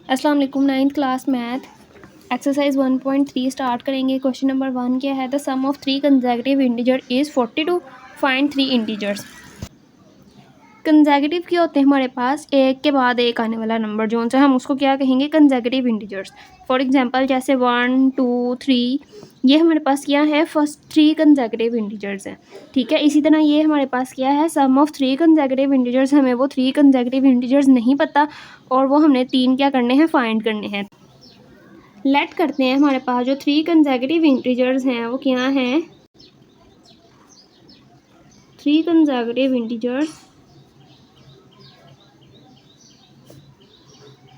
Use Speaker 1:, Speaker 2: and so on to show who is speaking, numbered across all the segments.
Speaker 1: अस्सलाम वालेकुम। 9th class math exercise 1.3 start करेंगे। क्वेश्चन नंबर 1 क्या है? The sum of 3 consecutive integer is 42, find 3 integers. Consecutive क्या होते हैं हमारे पास? एक के बाद एक आने वाला नंबर जो सा हम उसको क्या कहेंगे? Consecutive integers. फॉर एग्जांपल जैसे 1 2 3 ये हमारे पास क्या है? फर्स्ट 3 कंसेक्यूटिव इंटीजर्स हैं, ठीक है। इसी तरह ये हमारे पास क्या है? सम ऑफ 3 कंसेक्यूटिव इंटीजर्स। हमें वो 3 कंसेक्यूटिव इंटीजर्स नहीं पता और वो हमने 3 क्या करने हैं? फाइंड करने हैं। लेट करते हैं हमारे पास जो 3 कंसेक्यूटिव इंटीजर्स हैं वो क्या हैं? 3 कंसेक्यूटिव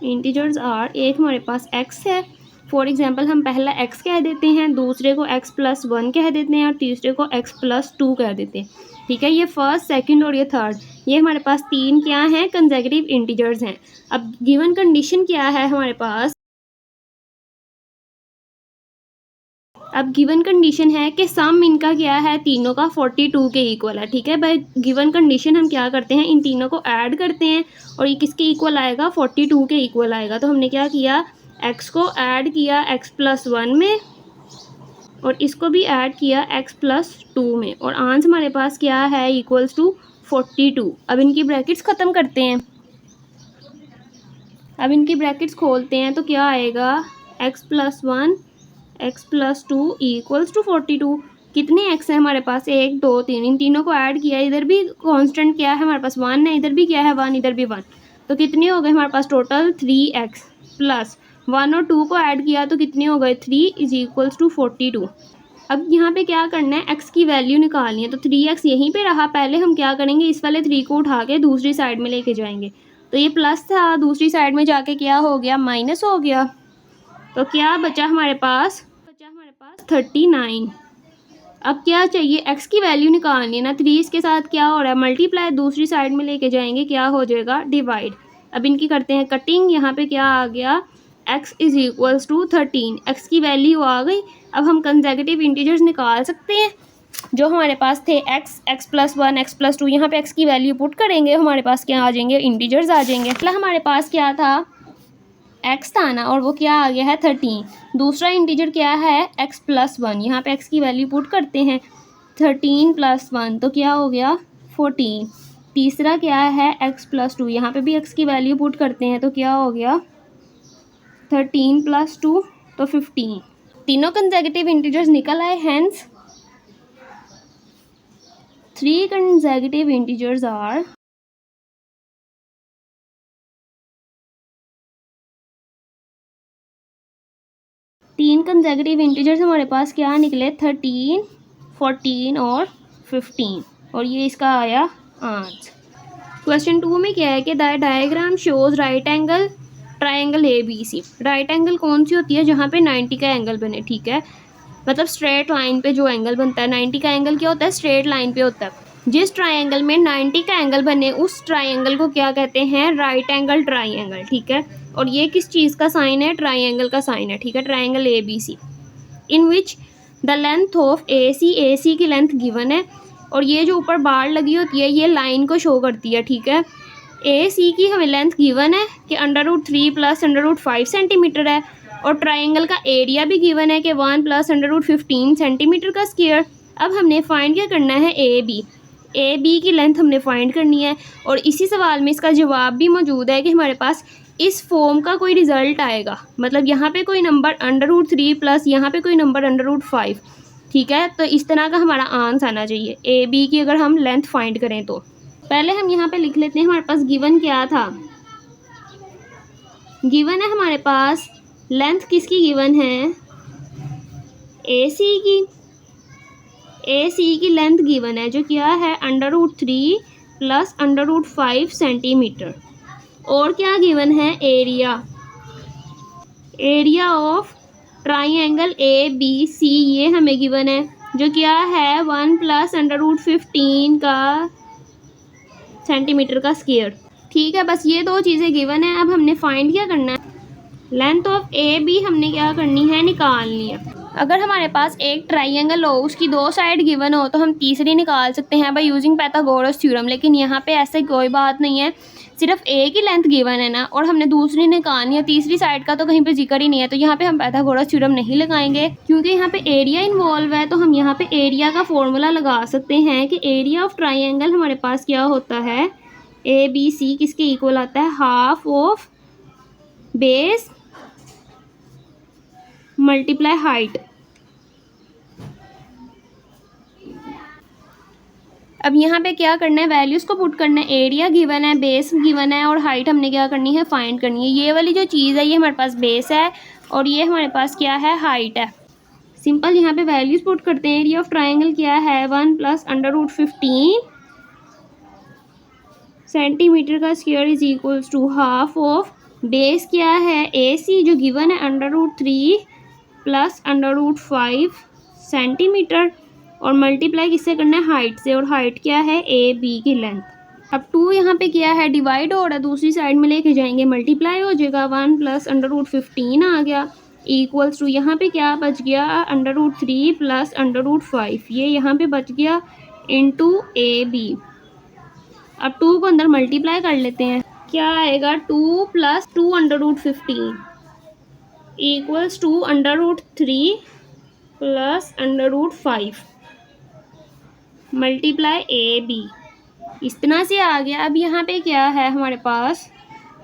Speaker 1: इंटीजर्स आर, एक हमारे पास x है। फॉर एग्जांपल हम पहला x कह देते हैं, दूसरे को x+1 कह देते हैं और तीसरे को x+2 कह देते हैं, ठीक है। ये फर्स्ट, सेकंड और ये थर्ड, ये हमारे पास 3 क्या हैं? कंसेक्यूटिव इंटीजर्स हैं। अब गिवन कंडीशन क्या है हमारे पास? अब गिवन कंडीशन है कि सम इनका क्या है? तीनों का 42 के इक्वल है, ठीक है। बाय गिवन कंडीशन हम क्या करते हैं? इन तीनों को ऐड करते हैं और ये किसके इक्वल आएगा? 42 के इक्वल आएगा। तो हमने क्या किया? x को ऐड किया x+1 में और इसको भी ऐड किया x+2 में और आंसर हमारे पास क्या है? Equals to 42। अब इनकी ब्रैकेट्स ख़त्म करते हैं। अब इनकी ब्रैकेट्स खोलते हैं तो क्या आएगा? x+1 x+2 equals to 42। कितने x है हमारे पास? 1 2 3, इन तीनों को ऐड किया। इधर भी कांस्टेंट क्या है हमारे पास? 1 है, इधर भी क्या है? 1, इधर भी 1। तो कितने हो गए हमारे पास टोटल? 3x प्लस 1 और 2 को ऐड किया तो कितने हो गए? 3 इज इक्वल्स टू 42। अब यहाँ पे क्या करना है? x की वैल्यू निकालनी है। तो 3x यहीं पे रहा। पहले हम क्या करेंगे? इस वाले 3 को उठा के दूसरी साइड में लेके जाएंगे। तो ये प्लस था, दूसरी साइड में जाके क्या हो गया? माइनस हो गया। तो क्या बचा हमारे पास? 39। अब क्या चाहिए? x की वैल्यू निकालनी है ना। 3 इसके साथ क्या हो रहा है? मल्टीप्लाई, दूसरी साइड में लेके जाएंगे, क्या हो जाएगा? डिवाइड। अब इनकी करते हैं कटिंग। यहाँ पे क्या आ गया? x is equals to 13। x की वैल्यू आ गई। अब हम कंसेक्यूटिव इंटीजर्स निकाल सकते हैं जो हमारे पास थे x, x+1 x+2। यहाँ पे x की वैल्यू पुट करेंगे, हमारे पास क्या आ जाएंगे? इंटीजर्स आ जाएंगे। पहला हमारे पास क्या था? x था ना, और वो क्या आ गया है? 13। दूसरा इंटीजर क्या है? x+1। यहाँ पे x की वैल्यू पुट करते हैं। 13 + 1 तो क्या हो गया? 14। तीसरा क्या है? x+2। यहाँ पे भी x की वैल्यू पुट करते हैं तो क्या हो गया? 13 + 2 तो 15। तीनों कंसेक्यूटिव इंटीजर्स निकल आए। Hence 3 consecutive integers are 3 consecutive integers हमारे पास क्या निकले? 13 14 और 15। और ये इसका आया आंसर। क्वेश्चन 2 में क्या है कि the diagram shows right angle triangle ABC। Right angle कौन सी होती है? जहाँ पे 90 का एंगल बने, ठीक है। मतलब स्ट्रेट लाइन पे जो एंगल बनता है। 90 का एंगल क्या होता है? स्ट्रेट लाइन पे होता है। जिस ट्राइंगल में 90 का एंगल बने उस ट्राइंगल को क्या कहते हैं? राइट एंगल ट्राइंगल, ठीक है। और ये किस चीज़ का साइन है? ट्राइंगल का साइन है, ठीक है। Triangle ABC in which the length of AC की लेंथ गिवन है और ये जो ऊपर बार लगी होती है ये लाइन को शो करती है, ठीक है। AC की हमें लेंथ गिवन है कि √3 + √5 सेंटीमीटर है और ट्राइंगल का एरिया भी गिवन है कि 1 + √15 सेंटीमीटर का स्क्वायर। अब हमने फाइंड क्या करना है? AB की लेंथ हमने फाइंड करनी है और इसी सवाल में इसका जवाब भी मौजूद है कि हमारे पास इस फॉर्म का कोई रिज़ल्ट आएगा। मतलब यहाँ पे कोई नंबर √3 प्लस यहाँ पे कोई नंबर √5, ठीक है। तो इस तरह का हमारा आंसर आना चाहिए AB की अगर हम लेंथ फाइंड करें तो। पहले हम यहाँ पे लिख लेते हैं हमारे पास गिवन क्या था। गिवन है हमारे पास लेंथ किसकी गिवन है? AC की लेंथ गिवन है जो क्या है? √3 + √5 सेंटीमीटर। और क्या गिवन है? एरिया ऑफ ट्राइंगल ABC ये हमें गिवन है जो क्या है? 1 + √15 का सेंटीमीटर का स्क्वायर, ठीक है। बस ये 2 चीज़ें गिवन है। अब हमने फाइंड क्या करना है? लेंथ ऑफ AB हमने क्या करनी है? निकालनी है। अगर हमारे पास एक ट्राइंगल हो, उसकी दो साइड गिवन हो, तो हम तीसरी निकाल सकते हैं बाय यूजिंग पाइथागोरस थ्योरम। लेकिन यहाँ पे ऐसे कोई बात नहीं है, सिर्फ एक ही लेंथ गिवन है ना, और हमने दूसरी निकालनी है, तीसरी साइड का तो कहीं पे जिक्र ही नहीं है, तो यहाँ पे हम पाइथागोरस थ्योरम नहीं लगाएंगे। क्योंकि यहाँ पे एरिया इन्वॉल्व है, तो हम यहाँ पे एरिया का फॉर्मूला लगा सकते हैं कि एरिया ऑफ ट्राइंगल हमारे पास क्या होता है, ABC किसके इक्वल आता है, half of base multiply height. अब यहाँ पे क्या करना है, वैल्यूज़ को पुट करना है, एरिया गिवन है, बेस गिवन है, और हाइट हमने क्या करनी है, फाइंड करनी है। ये वाली जो चीज़ है ये हमारे पास बेस है और ये हमारे पास क्या है, हाइट है। सिंपल यहाँ पे वैल्यूज़ पुट करते हैं। एरिया ऑफ ट्राइंगल क्या है, 1 + √15 सेंटीमीटर का square is equals to half of base क्या है, AC जो गिवन है √3 + √5 सेंटीमीटर, और मल्टीप्लाई किससे करना है, हाइट से, और हाइट क्या है, AB की लेंथ। अब 2 यहाँ पे क्या है, डिवाइड हो रहा है, दूसरी साइड में लेके जाएंगे, मल्टीप्लाई हो जाएगा, 1 + √15 आ गया इक्वल्स टू, यहाँ पे क्या बच गया, √3 + √5, ये यहाँ पे बच गया इंटू AB। अब 2 को अंदर मल्टीप्लाई कर लेते हैं, क्या आएगा, 2 + 2 √15 इक्वल्स टू √3 + √5 मल्टीप्लाई AB। इस तरह से आ गया। अब यहाँ पे क्या है हमारे पास,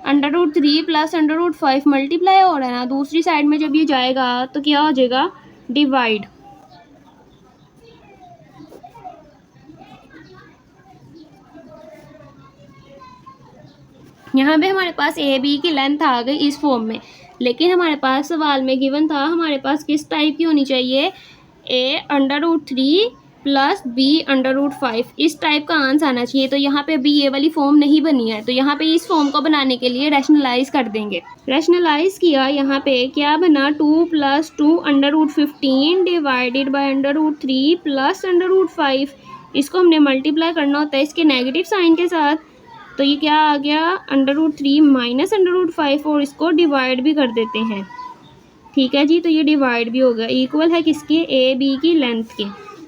Speaker 1: √3 + √5 मल्टीप्लाई हो रहा है ना, दूसरी साइड में जब ये जाएगा तो क्या हो जाएगा, डिवाइड। यहाँ पे हमारे पास AB की लेंथ आ गई इस फॉर्म में, लेकिन हमारे पास सवाल में गिवन था हमारे पास किस टाइप की होनी चाहिए, A √3 + B √5, इस टाइप का आंसर आना चाहिए। तो यहाँ पे अभी ये वाली फॉर्म नहीं बनी है, तो यहाँ पे इस फॉर्म को बनाने के लिए रैशनलाइज कर देंगे। रैशनलाइज किया, यहाँ पे क्या बना, 2 + 2 √15 डिवाइडेड बाय √3 + √5। इसको हमने मल्टीप्लाई करना होता है इसके नेगेटिव साइन के साथ, तो ये क्या आ गया, √3 - √5, और इसको डिवाइड भी कर देते हैं। ठीक है जी, तो ये डिवाइड भी हो गया, इक्वल है किसके, AB की लेंथ के।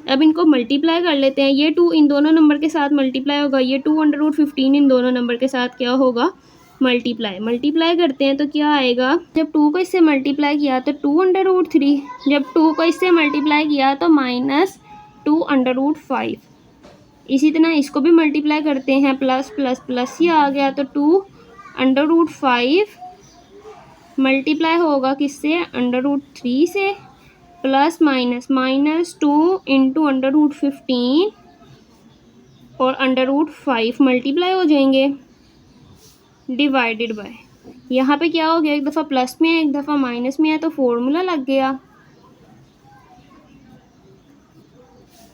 Speaker 1: अब इनको मल्टीप्लाई कर लेते हैं, ये 2 इन दोनों नंबर के साथ मल्टीप्लाई होगा, ये 2 √15 इन दोनों नंबर के साथ क्या होगा, मल्टीप्लाई करते हैं, तो क्या आएगा, जब 2 को इससे मल्टीप्लाई किया तो 2 √3, जब 2 को इससे मल्टीप्लाई किया तो -2 √5। इसी तरह इसको भी मल्टीप्लाई करते हैं, प्लस प्लस प्लस ये आ गया, तो 2 √5 मल्टीप्लाई होगा किससे, √3 से, प्लस माइनस -2 इंटू √15 और √5 मल्टीप्लाई हो जाएंगे, डिवाइडेड बाय, यहाँ पे क्या हो गया, एक दफ़ा प्लस में है एक दफ़ा माइनस में है, तो फॉर्मूला लग गया,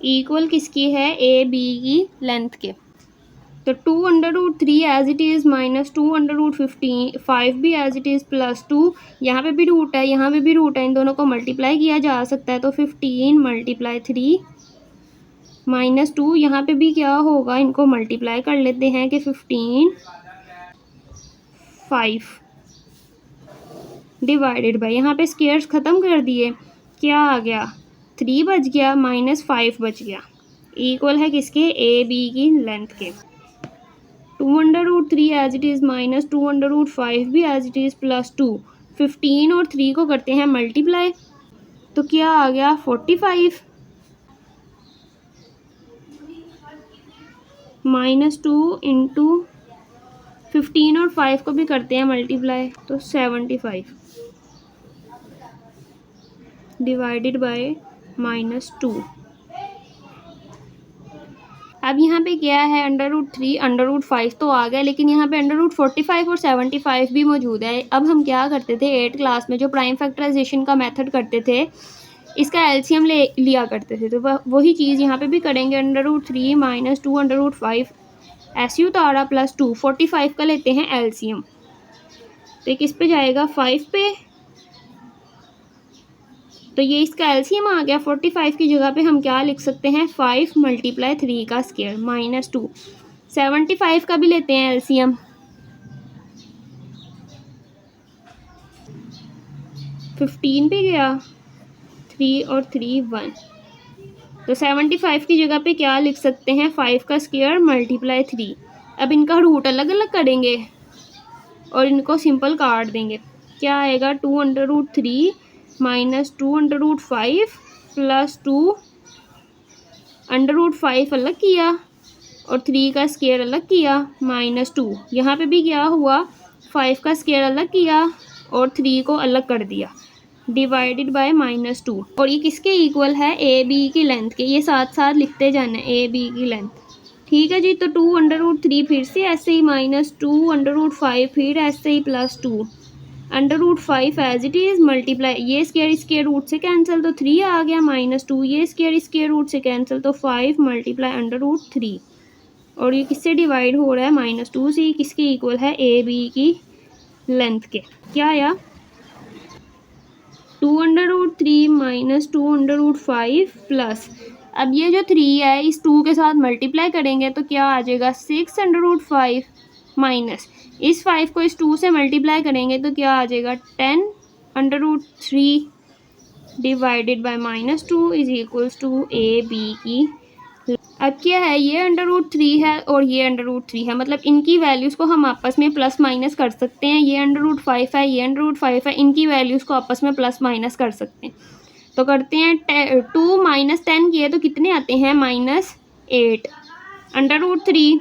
Speaker 1: इक्वल किसकी है, AB की लेंथ के। तो 2 √3 एज इट इज़, -2 √5 भी एज इट इज़, +2, यहाँ पे भी रूट है, यहाँ पे भी रूट है, इन दोनों को मल्टीप्लाई किया जा सकता है, तो 15 × 3 -2, यहाँ पे भी क्या होगा, इनको मल्टीप्लाई कर लेते हैं कि 15 5 डिवाइडेड बाय, यहाँ पे स्क्वायर्स ख़त्म कर दिए, क्या आ गया, 3 बच गया, -5 बच गया, इक्वल है किसके, AB की लेंथ के। 2 √3 एज इट इज़, -2 √5 भी एज इट इज़, +2, 15 और 3 को करते हैं मल्टीप्लाई, तो क्या आ गया, 45, -2 इंटू 15 और 5 को भी करते हैं मल्टीप्लाई, तो 75 डिवाइडेड बाय -2। अब यहाँ पे क्या है, √3 √5 तो आ गया, लेकिन यहाँ पे √45 और 75 भी मौजूद है। अब हम क्या करते थे 8th क्लास में, जो प्राइम फैक्टराइजेशन का मेथड करते थे, इसका एलसीएम लिया करते थे, तो वही चीज़ यहाँ पे भी करेंगे, √3 - 2 √5 SU तारा +2 45 का लेते हैं एलसीएम, तो किस पे जाएगा, 5 पे, तो ये इसका एलसीएम आ गया। 45 की जगह पे हम क्या लिख सकते हैं, 5 × 3 का स्क्वायर -2। 75 का भी लेते हैं एलसीएम, 15 पे गया, 3 और 3 1। तो 75 की जगह पे क्या लिख सकते हैं, 5 का स्क्वायर मल्टीप्लाई 3। अब इनका रूट अलग अलग करेंगे और इनको सिंपल काट देंगे। क्या आएगा, 2√3 माइनस 2√5 प्लस 2√5 अलग किया और 3 का स्क्वायर अलग किया माइनस 2। यहाँ पे भी क्या हुआ, 5 का स्क्वायर अलग किया और 3 को अलग कर दिया, डिवाइडेड बाय -2। और ये किसके इक्वल है, ए बी की लेंथ के। ये साथ साथ लिखते जाना है, ए बी की लेंथ। ठीक है जी। तो 2√3 फिर से ऐसे ही माइनस 2√5 फिर ऐसे ही plus 2√5 as it is multiply, ये स्क्वायर रूट से कैंसिल तो 3 आ गया -2, ये स्क्वायर रूट से कैंसिल तो 5 मल्टीप्लाई √3। और ये किससे डिवाइड हो रहा है, -2 से। किसके इक्वल है, ए बी की लेंथ के। क्या आया, 2√3 माइनस 2√5 प्लस, अब ये जो 3 है इस 2 के साथ मल्टीप्लाई करेंगे तो क्या आ जाएगा, 6√5 माइनस इस 5 को इस 2 से मल्टीप्लाई करेंगे तो क्या आ जाएगा, 10√3 divided by -2 is equals to A B की। अब क्या है, ये √3 है और ये √3 है, मतलब इनकी वैल्यूज़ को हम आपस में प्लस माइनस कर सकते हैं। ये √5 है, ये √5 है, इनकी वैल्यूज़ को आपस में प्लस माइनस कर सकते हैं। तो करते हैं, 2 माइनस 10 किए तो कितने आते हैं, -8। √3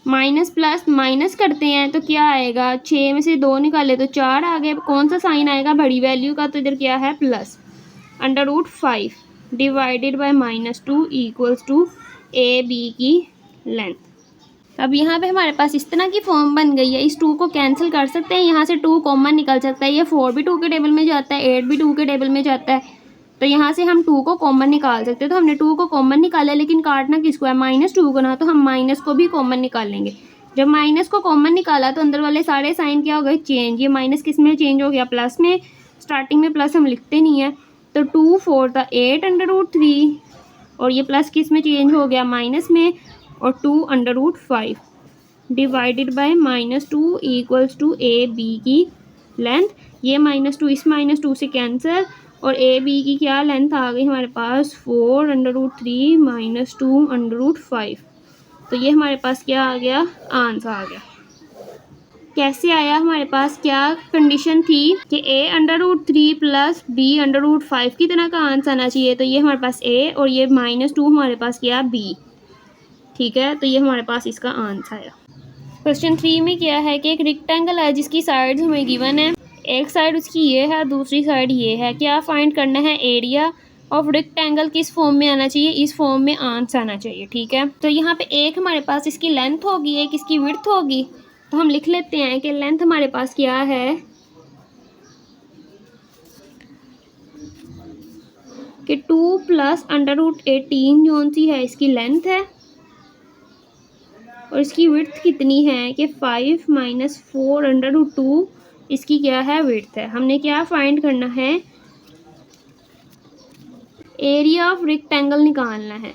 Speaker 1: माइनस प्लस माइनस करते हैं तो क्या आएगा, 6 में से 2 निकाले तो 4 आ गए। कौन सा साइन आएगा, बड़ी वैल्यू का, तो इधर क्या है, plus. √5 divided by -2 equals to A B की लेंथ। अब यहाँ पे हमारे पास इस तरह की फॉर्म बन गई है। इस 2 को कैंसिल कर सकते हैं, यहाँ से 2 कॉमन निकल सकता है। ये 4 भी 2 के टेबल में जाता है, 8 भी 2 के टेबल में जाता है, तो यहाँ से हम 2 को कॉमन निकाल सकते हैं। तो हमने 2 को कॉमन निकाला, लेकिन काटना किसको है, -2 को ना, तो हम माइनस को भी कॉमन निकाल लेंगे। जब माइनस को कॉमन निकाला तो अंदर वाले सारे साइन क्या हो गए, चेंज। ये माइनस किस में चेंज हो गया, प्लस में। स्टार्टिंग में प्लस हम लिखते नहीं है, तो 2 4 था 8√3 और ये प्लस किस में चेंज हो गया, माइनस में, और 2√5 divided by -2 equals to A B की लेंथ। ये -2 इस -2 से कैंसिल और ए बी की क्या लेंथ आ गई हमारे पास, 4√3 माइनस 2√5। तो ये हमारे पास क्या आ गया, आंसर आ गया। कैसे आया हमारे पास, क्या कंडीशन थी कि a√3 प्लस b√5 की तरह का आंसर आना चाहिए। तो ये हमारे पास a और ये -2 हमारे पास क्या, b। ठीक है, तो ये हमारे पास इसका आंसर आया। क्वेश्चन 3 में क्या है कि एक रेक्टेंगल है जिसकी साइड्स हमें गिवन है। एक साइड उसकी ये है, दूसरी साइड ये है। क्या फाइंड करना है, एरिया ऑफ रेक्टेंगल किस फॉर्म में आना चाहिए, इस फॉर्म में आंसर आना चाहिए। ठीक है, तो यहाँ पे एक हमारे पास इसकी लेंथ होगी, एक इसकी विड्थ होगी। तो हम लिख लेते हैं कि लेंथ हमारे पास क्या है, कि 2 प्लस √18 जो सी है इसकी लेंथ है, और इसकी विड्थ कितनी है कि 5 माइनस 4√2 इसकी क्या है, विड्थ है। हमने क्या फाइंड करना है, एरिया ऑफ रेक्टेंगल निकालना है।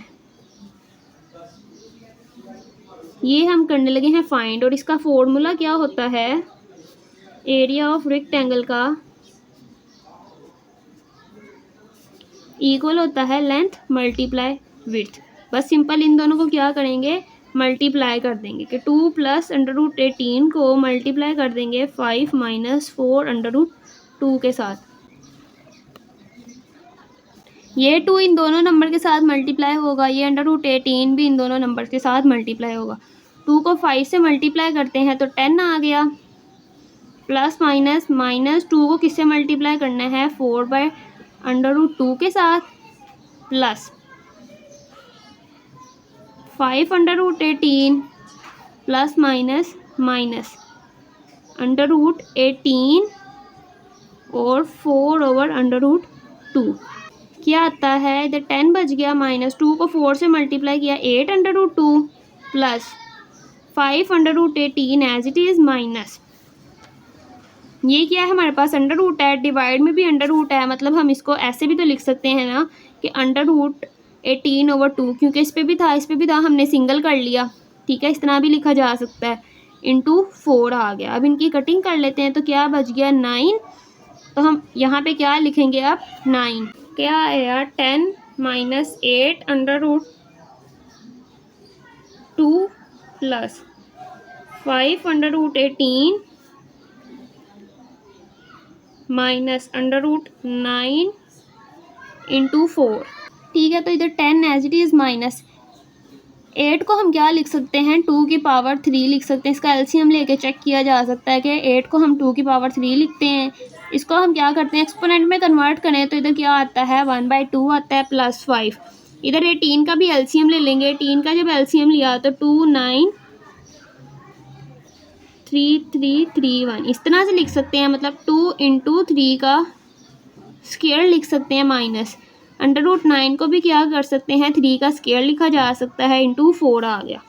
Speaker 1: ये हम करने लगे हैं फाइंड, और इसका फॉर्मूला क्या होता है, एरिया ऑफ रेक्टेंगल का इक्वल होता है लेंथ मल्टीप्लाई विड्थ। बस सिंपल इन दोनों को क्या करेंगे, मल्टीप्लाई कर देंगे कि 2 प्लस √18 को मल्टीप्लाई कर देंगे 5 माइनस 4√2 के साथ। ये 2 इन दोनों नंबर के साथ मल्टीप्लाई होगा, ये √18 भी इन दोनों नंबर के साथ मल्टीप्लाई होगा। 2 को 5 से मल्टीप्लाई करते हैं तो 10 आ गया, प्लस माइनस -2 को किससे मल्टीप्लाई करना है, 4/√2 के साथ, प्लस 5/18 प्लस माइनस √18 और 4/√2 क्या आता है, इधर 10 बच गया, -2 को 4 से मल्टीप्लाई किया 8/√2 plus 5/18 as it is minus, ये क्या है हमारे पास, अंडर रूट है, डिवाइड में भी अंडर रूट है, मतलब हम इसको ऐसे भी तो लिख सकते हैं ना कि √18/2, क्योंकि इस पे भी था इस पे भी था, हमने सिंगल कर लिया। ठीक है, इस तरह भी लिखा जा सकता है, इंटू 4 आ गया। अब इनकी कटिंग कर लेते हैं तो क्या बच गया, 9। तो हम यहाँ पे क्या लिखेंगे अब, 9। क्या आया 10 minus 8 under root 2 plus 5 under root 18 minus under root 9 into 4। ठीक है, तो इधर 10 एज इट इज़ माइनस 8 को हम क्या लिख सकते हैं 2 की पावर 3 लिख सकते हैं। इसका एलसीएम लेके चेक किया जा सकता है कि 8 को हम 2 की पावर 3 लिखते हैं। इसको हम क्या करते हैं एक्सपोनेंट में कन्वर्ट करें तो इधर क्या आता है 1/2 आता है प्लस 5। इधर 18 का भी एलसीएम ले लेंगे। 18 का जब एलसीएम लिया तो 2 9 3 3 3 1 इस तरह से लिख सकते हैं। मतलब 2 इंटू 3 का स्क्वायर लिख सकते हैं माइनस अंडर रूट 9 को भी क्या कर सकते हैं 3 का स्क्वायर लिखा जा सकता है इंटू 4 आ गया।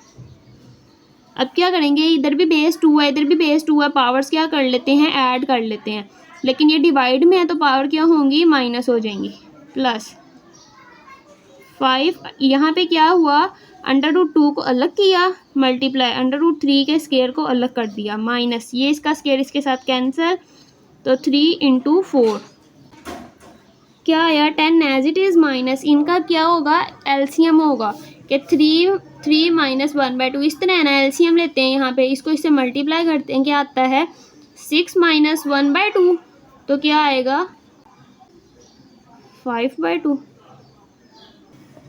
Speaker 1: अब क्या करेंगे इधर भी बेस 2 है इधर भी बेस 2 है, पावर्स क्या कर लेते हैं ऐड कर लेते हैं। लेकिन ये डिवाइड में है तो पावर क्या होंगी माइनस हो जाएंगी। प्लस 5 यहाँ पे क्या हुआ अंडर रूट 2 को अलग किया मल्टीप्लाई अंडर रूट 3 के स्क्वायर को अलग कर दिया माइनस ये इसका स्क्वायर इसके साथ कैंसिल तो 3 इंटू 4 क्या आया 10 एज इट इज़ माइनस इनका क्या होगा एलसीएम होगा कि 3 माइनस 1/2 इस तरह है ना। एलसीएम लेते हैं यहाँ पे इसको इससे मल्टीप्लाई करते हैं क्या आता है 6 माइनस 1/2 तो क्या आएगा 5/2।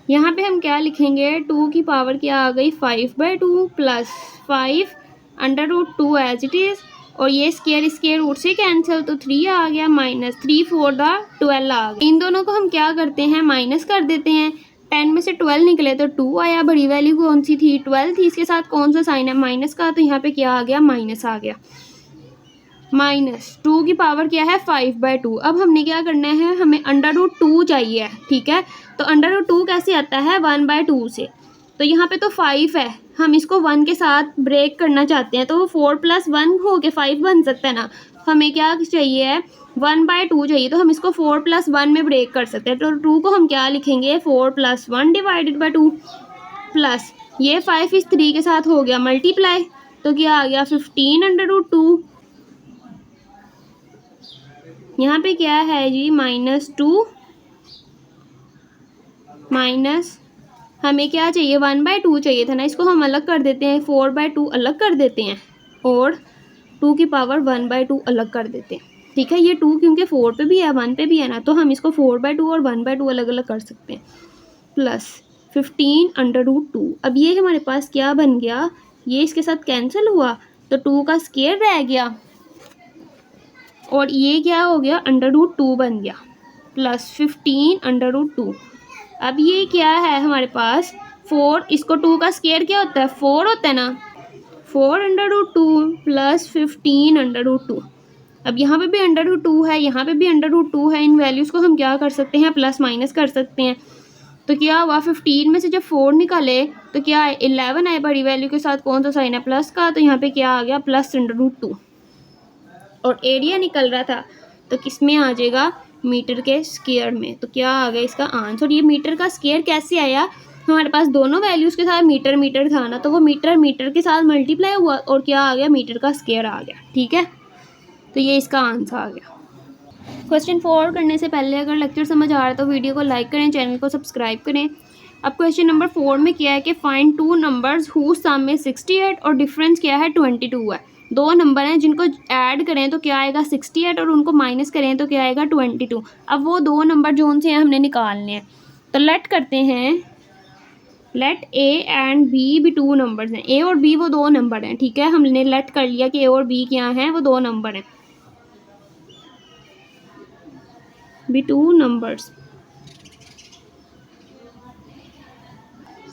Speaker 1: यहाँ पे हम क्या लिखेंगे 2 की पावर क्या आ गई 5/2 plus 5 under root 2 as it is और ये स्क्वायर रूट से कैंसिल तो 3 आ गया माइनस 3 4 12 आ गया। इन दोनों को हम क्या करते हैं माइनस कर देते हैं। 10 में से 12 निकले तो 2 आया। बड़ी वैल्यू कौन सी थी 12 थी। इसके साथ कौन सा साइन है माइनस का तो यहाँ पे क्या आ गया माइनस आ गया। माइनस 2 की पावर क्या है 5/2। अब हमने क्या करना है हमें अंडर रूट 2 चाहिए ठीक है। तो अंडर रूट 2 कैसे आता है 1/2 से। तो यहाँ पे तो 5 है हम इसको 1 के साथ ब्रेक करना चाहते हैं तो वो 4 + 1 हो के 5 बन सकता है ना। हमें क्या चाहिए 1/2 चाहिए तो हम इसको 4 + 1 में ब्रेक कर सकते हैं। तो 2 को हम क्या लिखेंगे 4 + 1 डिवाइडेड बाई 2 प्लस ये 5 इस 3 के साथ हो गया मल्टीप्लाई तो क्या आ गया 15 अंडर रूट 2। यहाँ पे क्या है जी -2 माइनस हमें क्या चाहिए 1/2 चाहिए था ना। इसको हम अलग कर देते हैं 4/2 अलग कर देते हैं और 2 की पावर 1/2 अलग कर देते हैं। ठीक है ये 2 क्योंकि 4 पे भी है 1 पे भी है ना तो हम इसको 4/2 और 1/2 अलग अलग कर सकते हैं। Plus 15 under root 2। अब ये हमारे पास क्या बन गया ये इसके साथ कैंसिल हुआ तो 2 का स्क्वायर रह गया और ये क्या हो गया अंडर रूट 2 बन गया प्लस 15 अंडर रूट 2। अब ये क्या है हमारे पास 4 इसको 2 का स्क्वायर क्या होता है 4 होता है ना 4 अंडर रूट 2 प्लस 15 अंडर रूट 2। अब यहाँ पे भी अंडर रूट 2 है यहाँ पे भी अंडर रूट 2 है। इन वैल्यूज़ को हम क्या कर सकते हैं प्लस माइनस कर सकते हैं। तो क्या हुआ 15 में से जब 4 निकाले तो क्या 11 आए। बड़ी वैल्यू के साथ कौन सा साइन है प्लस का तो यहाँ पे क्या आ गया प्लस अंडर रूट 2 और एरिया निकल रहा था तो किस में आ जाएगा मीटर के स्क्वायर में। तो क्या आ गया इसका आंसर। ये मीटर का स्क्वायर कैसे आया हमारे पास दोनों वैल्यूज़ के साथ मीटर मीटर था ना तो वो मीटर के साथ मल्टीप्लाई हुआ और क्या आ गया मीटर का स्क्वायर आ गया। ठीक है तो ये इसका आंसर आ गया। क्वेश्चन 4 करने से पहले अगर लेक्चर समझ आ रहा है तो वीडियो को लाइक करें चैनल को सब्सक्राइब करें। अब क्वेश्चन नंबर 4 में क्या है कि फाइंड 2 नंबर्स हुज सम में 68 और डिफरेंस क्या है 22 है। 2 नंबर हैं जिनको ऐड करें तो क्या आएगा 68 और उनको माइनस करें तो क्या आएगा 22। अब वो 2 नंबर जो उनसे हैं हमने निकालने हैं तो लेट करते हैं लेट ए एंड बी भी 2 नंबर्स हैं। ए और बी वो 2 नंबर हैं। ठीक है हमने लेट कर लिया कि ए और बी क्या हैं वो 2 नंबर हैं भी 2 नंबर्स।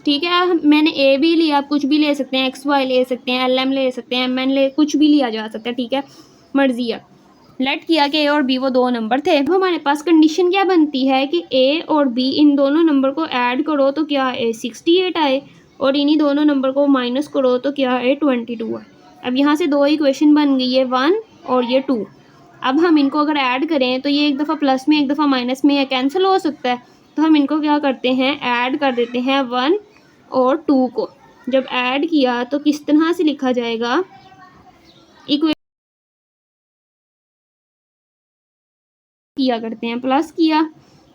Speaker 1: ठीक है मैंने ए भी लिया आप कुछ भी ले सकते हैं XY ले सकते हैं LM ले सकते हैं MN ले कुछ भी लिया जा सकता है। ठीक है मर्जी है। लेट किया कि ए और बी वो 2 नंबर थे। अब हमारे पास कंडीशन क्या बनती है कि ए और बी इन दोनों नंबर को ऐड करो तो क्या आए 68 आए और इन्हीं दोनों नंबर को माइनस करो तो क्या आए 22 है। अब यहाँ से 2 इक्वेशन बन गई है 1 और ये 2। अब हम इनको अगर ऐड करें तो ये एक दफ़ा प्लस में एक दफ़ा माइनस में कैंसिल हो सकता है तो हम इनको क्या करते हैं ऐड कर देते हैं 1 और 2 को। जब ऐड किया तो किस तरह से लिखा जाएगा इक्वेशन किया करते हैं प्लस किया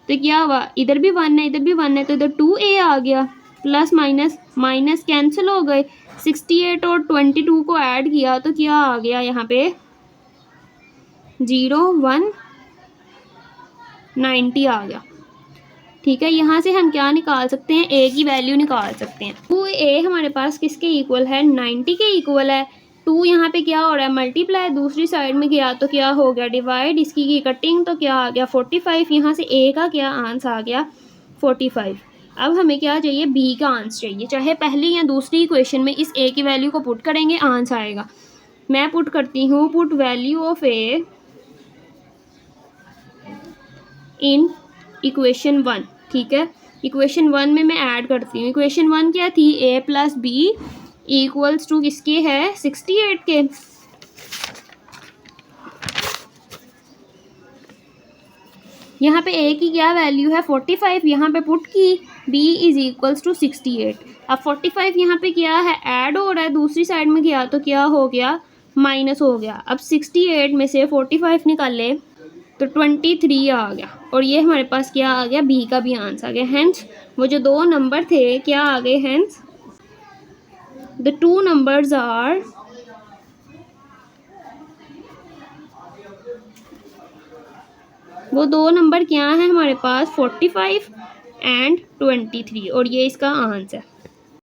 Speaker 1: तो क्या हुआ, इधर भी 1 है, इधर भी 1 है, तो इधर 2a आ गया। प्लस माइनस माइनस कैंसिल हो गए। 68 और 22 को ऐड किया तो क्या आ गया यहाँ पे 0 1 90 आ गया। ठीक है, यहाँ से हम क्या निकाल सकते हैं, a की वैल्यू निकाल सकते हैं। 2a हमारे पास किसके इक्वल है, 90 के इक्वल है। 2 यहाँ पे क्या हो रहा है, मल्टीप्लाई, दूसरी साइड में गया तो क्या हो गया, डिवाइड, इसकी की कटिंग, तो क्या आ गया 45। यहाँ से a का क्या आंसर आ गया 45। अब हमें क्या चाहिए, b का आंसर चाहिए। चाहे पहली या दूसरी इक्वेशन में इस a की वैल्यू को पुट करेंगे, आंसर आएगा। मैं पुट करती हूँ, put value of a in equation 1। ठीक है, इक्वेशन 1 में मैं ऐड करती हूँ। इक्वेशन 1 क्या थी, a plus B equals to किसके है, 68 के। यहाँ पे a की क्या वैल्यू है 45, यहाँ पे पुट की, b इज इक्वल्स टू 68। अब 45 यहाँ पे क्या है, ऐड हो रहा है, दूसरी साइड में गया तो क्या हो गया, माइनस हो गया। अब 68 में से 45 निकाले तो 23 आ गया, और ये हमारे पास क्या आ गया, बी का भी आंसर आ गया। हेंस वो जो दो नंबर थे क्या आ गए, hence the two numbers are वो दो नंबर क्या है हमारे पास 45 एंड 23, और ये इसका आंसर है।